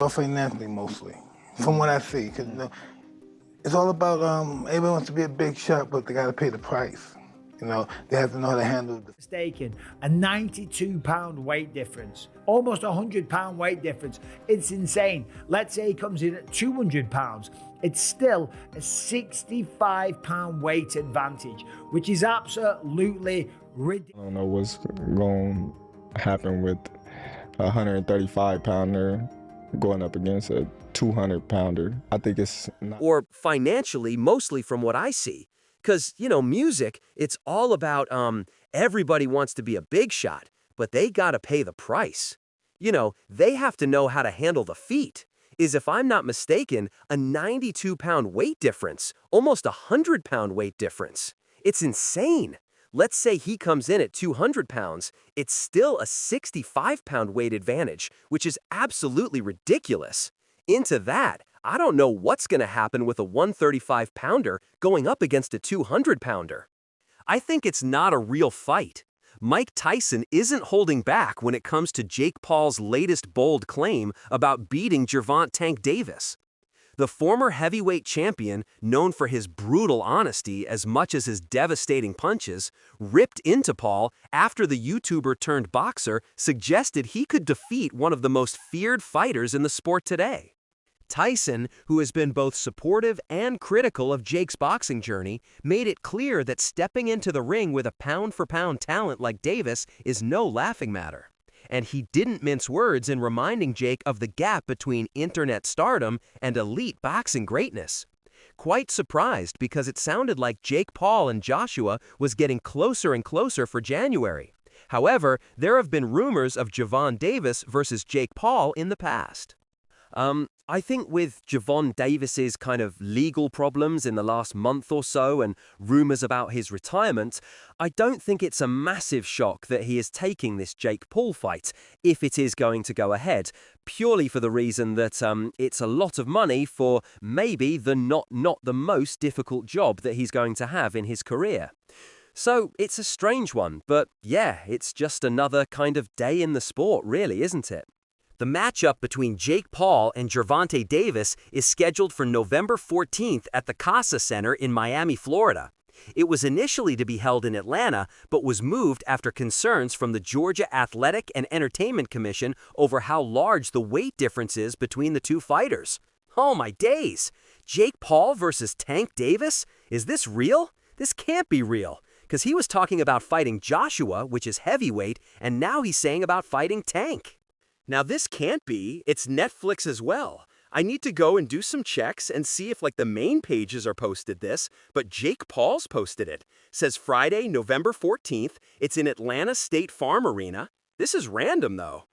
Well, financially mostly, from what I see, because it's all about everyone wants to be a big shot, but they got to pay the price. They have to know how to handle the. Mistaken, a 92-pound weight difference, almost a 100-pound weight difference. It's insane. Let's say he comes in at 200 pounds. It's still a 65-pound weight advantage, which is absolutely ridiculous. I don't know what's going to happen with a 135-pounder going up against a 200-pounder. I think it's not. Or financially, mostly from what I see. Because, music, it's all about, everybody wants to be a big shot, but they gotta pay the price. They have to know how to handle the feat. If I'm not mistaken, a 92-pound weight difference, almost a 100-pound weight difference. It's insane. Let's say he comes in at 200 pounds, it's still a 65-pound weight advantage, which is absolutely ridiculous. Into that, I don't know what's going to happen with a 135-pounder going up against a 200-pounder. I think it's not a real fight. Mike Tyson isn't holding back when it comes to Jake Paul's latest bold claim about beating Gervonta Tank Davis. The former heavyweight champion, known for his brutal honesty as much as his devastating punches, ripped into Paul after the YouTuber turned boxer suggested he could defeat one of the most feared fighters in the sport today. Tyson, who has been both supportive and critical of Jake's boxing journey, made it clear that stepping into the ring with a pound-for-pound talent like Davis is no laughing matter. And he didn't mince words in reminding Jake of the gap between internet stardom and elite boxing greatness. Quite surprised because it sounded like Jake Paul and Joshua was getting closer and closer for January. However, there have been rumors of Gervonta Davis versus Jake Paul in the past. I think with Gervonta Davis's kind of legal problems in the last month or so and rumors about his retirement, I don't think it's a massive shock that he is taking this Jake Paul fight, if it is going to go ahead, purely for the reason that it's a lot of money for maybe the not the most difficult job that he's going to have in his career. So it's a strange one, but yeah, it's just another kind of day in the sport, really, isn't it? The matchup between Jake Paul and Gervonta Davis is scheduled for November 14th at the Casa Center in Miami, Florida. It was initially to be held in Atlanta, but was moved after concerns from the Georgia Athletic and Entertainment Commission over how large the weight difference is between the two fighters. Oh my days! Jake Paul versus Tank Davis? Is this real? This can't be real, because he was talking about fighting Joshua, which is heavyweight, and now he's saying about fighting Tank. Now this can't be, it's Netflix as well. I need to go and do some checks and see if the main pages are posted this, but Jake Paul's posted it. Says Friday, November 14th, it's in Atlanta State Farm Arena. This is random though.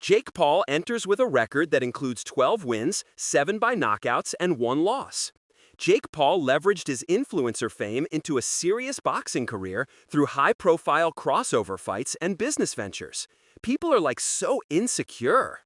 Jake Paul enters with a record that includes 12 wins, 7 by knockouts, and 1 loss. Jake Paul leveraged his influencer fame into a serious boxing career through high-profile crossover fights and business ventures. People are so insecure.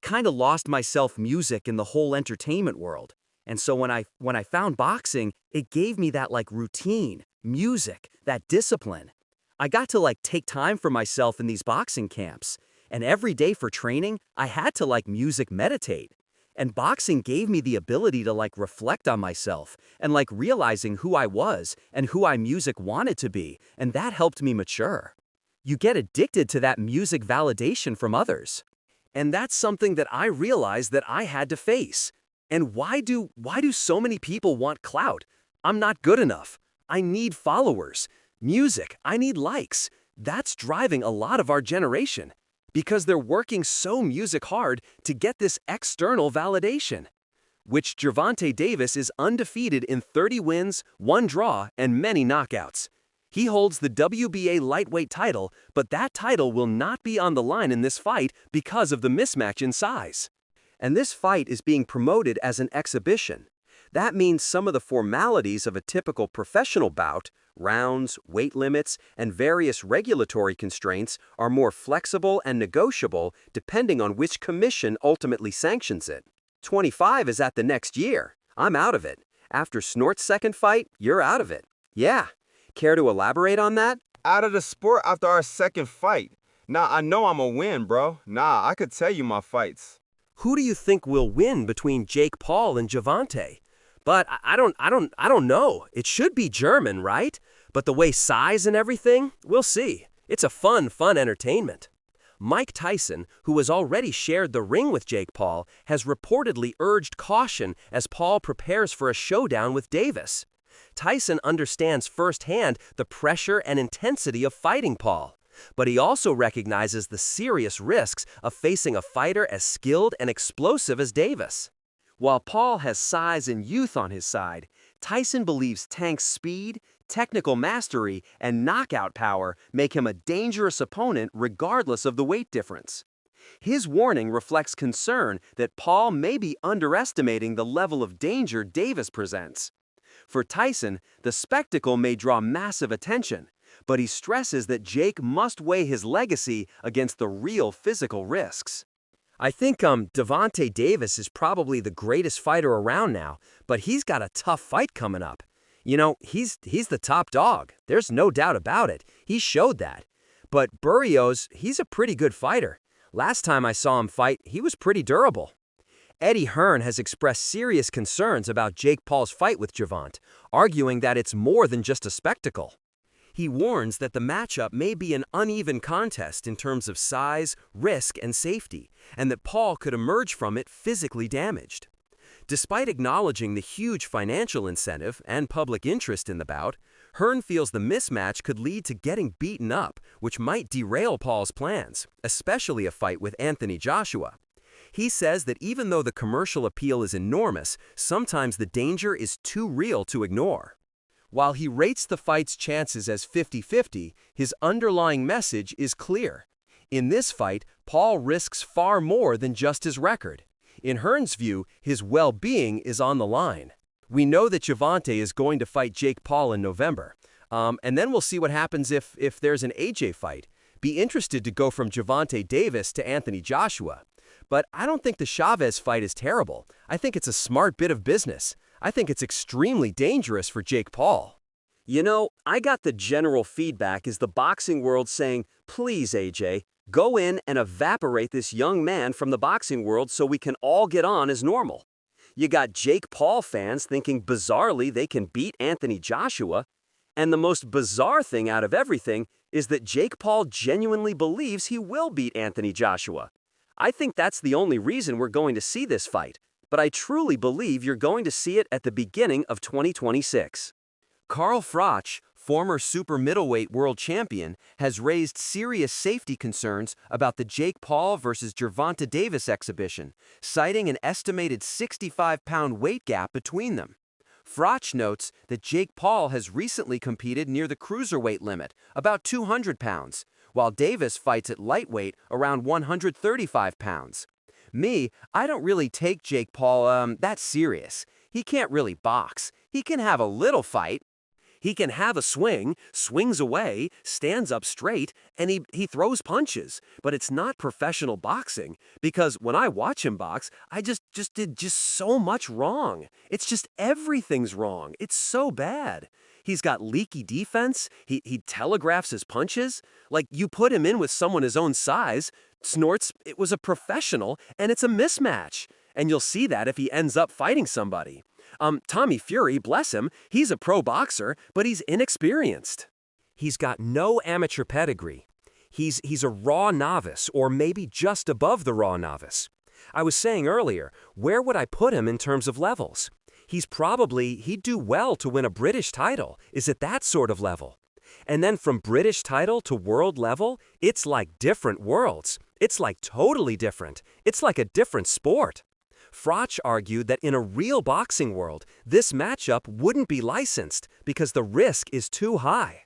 Kinda lost myself music in the whole entertainment world. And so when I found boxing, it gave me that routine, music, that discipline. I got to take time for myself in these boxing camps. And every day for training, I had to music meditate. And boxing gave me the ability to reflect on myself and realizing who I was and who I music wanted to be, and that helped me mature. You get addicted to that music validation from others. And that's something that I realized that I had to face. And why do so many people want clout? I'm not good enough. I need followers. Music, I need likes. That's driving a lot of our generation. Because they're working so music hard to get this external validation. Which Gervonta Davis is undefeated in 30 wins, 1 draw, and many knockouts. He holds the WBA lightweight title, but that title will not be on the line in this fight because of the mismatch in size. And this fight is being promoted as an exhibition. That means some of the formalities of a typical professional bout, rounds, weight limits, and various regulatory constraints are more flexible and negotiable depending on which commission ultimately sanctions it. 25 is at the next year. I'm out of it. After Snort's second fight, you're out of it. Yeah. Care to elaborate on that? Out of the sport after our second fight. Nah, I know I'm a win, bro. Nah, I could tell you my fights. Who do you think will win between Jake Paul and Gervonta? But I don't know. It should be German, right? But the way size and everything, we'll see. It's a fun entertainment. Mike Tyson, who has already shared the ring with Jake Paul, has reportedly urged caution as Paul prepares for a showdown with Davis. Tyson understands firsthand the pressure and intensity of fighting Paul, but he also recognizes the serious risks of facing a fighter as skilled and explosive as Davis. While Paul has size and youth on his side, Tyson believes Tank's speed, technical mastery, and knockout power make him a dangerous opponent regardless of the weight difference. His warning reflects concern that Paul may be underestimating the level of danger Davis presents. For Tyson, the spectacle may draw massive attention, but he stresses that Jake must weigh his legacy against the real physical risks. I think Gervonta Davis is probably the greatest fighter around now, but he's got a tough fight coming up. You know, he's the top dog. There's no doubt about it. He showed that. But Burrios, he's a pretty good fighter. Last time I saw him fight, he was pretty durable. Eddie Hearn has expressed serious concerns about Jake Paul's fight with Gervonta, arguing that it's more than just a spectacle. He warns that the matchup may be an uneven contest in terms of size, risk, and safety, and that Paul could emerge from it physically damaged. Despite acknowledging the huge financial incentive and public interest in the bout, Hearn feels the mismatch could lead to getting beaten up, which might derail Paul's plans, especially a fight with Anthony Joshua. He says that even though the commercial appeal is enormous, sometimes the danger is too real to ignore. While he rates the fight's chances as 50-50, his underlying message is clear. In this fight, Paul risks far more than just his record. In Hearn's view, his well-being is on the line. We know that Gervonta is going to fight Jake Paul in November. And then we'll see what happens if there's an AJ fight. Be interested to go from Gervonta Davis to Anthony Joshua. But I don't think the Chavez fight is terrible. I think it's a smart bit of business. I think it's extremely dangerous for Jake Paul. You know, I got the general feedback is the boxing world saying, please, AJ, go in and evaporate this young man from the boxing world so we can all get on as normal. You got Jake Paul fans thinking bizarrely they can beat Anthony Joshua. And the most bizarre thing out of everything is that Jake Paul genuinely believes he will beat Anthony Joshua. I think that's the only reason we're going to see this fight, but I truly believe you're going to see it at the beginning of 2026. Carl Froch, former super middleweight world champion, has raised serious safety concerns about the Jake Paul versus Gervonta Davis exhibition, citing an estimated 65-pound weight gap between them. Froch notes that Jake Paul has recently competed near the cruiserweight limit, about 200 pounds, while Davis fights at lightweight around 135 pounds. I don't really take Jake Paul that serious. He can't really box. He can have a little fight. He can have a swing, swings away, stands up straight, and he throws punches. But it's not professional boxing, because when I watch him box, I just did so much wrong. It's just everything's wrong. It's so bad. He's got leaky defense. He telegraphs his punches. Like, you put him in with someone his own size, Snorts, it was a professional, and it's a mismatch. And you'll see that if he ends up fighting somebody. Tommy Fury, bless him, he's a pro boxer, but he's inexperienced. He's got no amateur pedigree. He's a raw novice, or maybe just above the raw novice. I was saying earlier, where would I put him in terms of levels? He'd do well to win a British title, is at that sort of level. And then from British title to world level, it's like different worlds. It's like totally different. It's like a different sport. Froch argued that in a real boxing world, this matchup wouldn't be licensed because the risk is too high.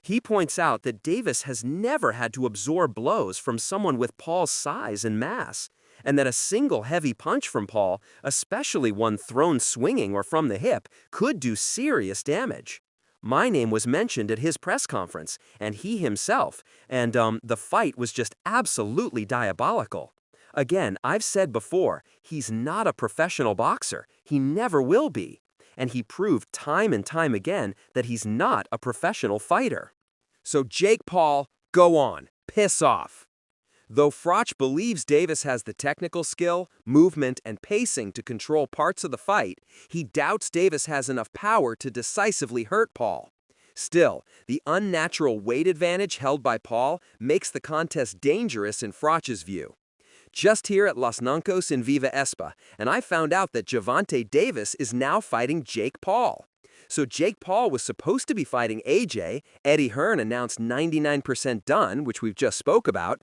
He points out that Davis has never had to absorb blows from someone with Paul's size and mass, and that a single heavy punch from Paul, especially one thrown swinging or from the hip, could do serious damage. My name was mentioned at his press conference, and he himself, and the fight was just absolutely diabolical. Again, I've said before, he's not a professional boxer. He never will be. And he proved time and time again that he's not a professional fighter. So Jake Paul, go on. Piss off. Though Froch believes Davis has the technical skill, movement, and pacing to control parts of the fight, he doubts Davis has enough power to decisively hurt Paul. Still, the unnatural weight advantage held by Paul makes the contest dangerous in Froch's view. Just here at Los Nancos in Viva Espa, and I found out that Gervonta Davis is now fighting Jake Paul. So Jake Paul was supposed to be fighting AJ, Eddie Hearn announced 99% done, which we've just spoke about,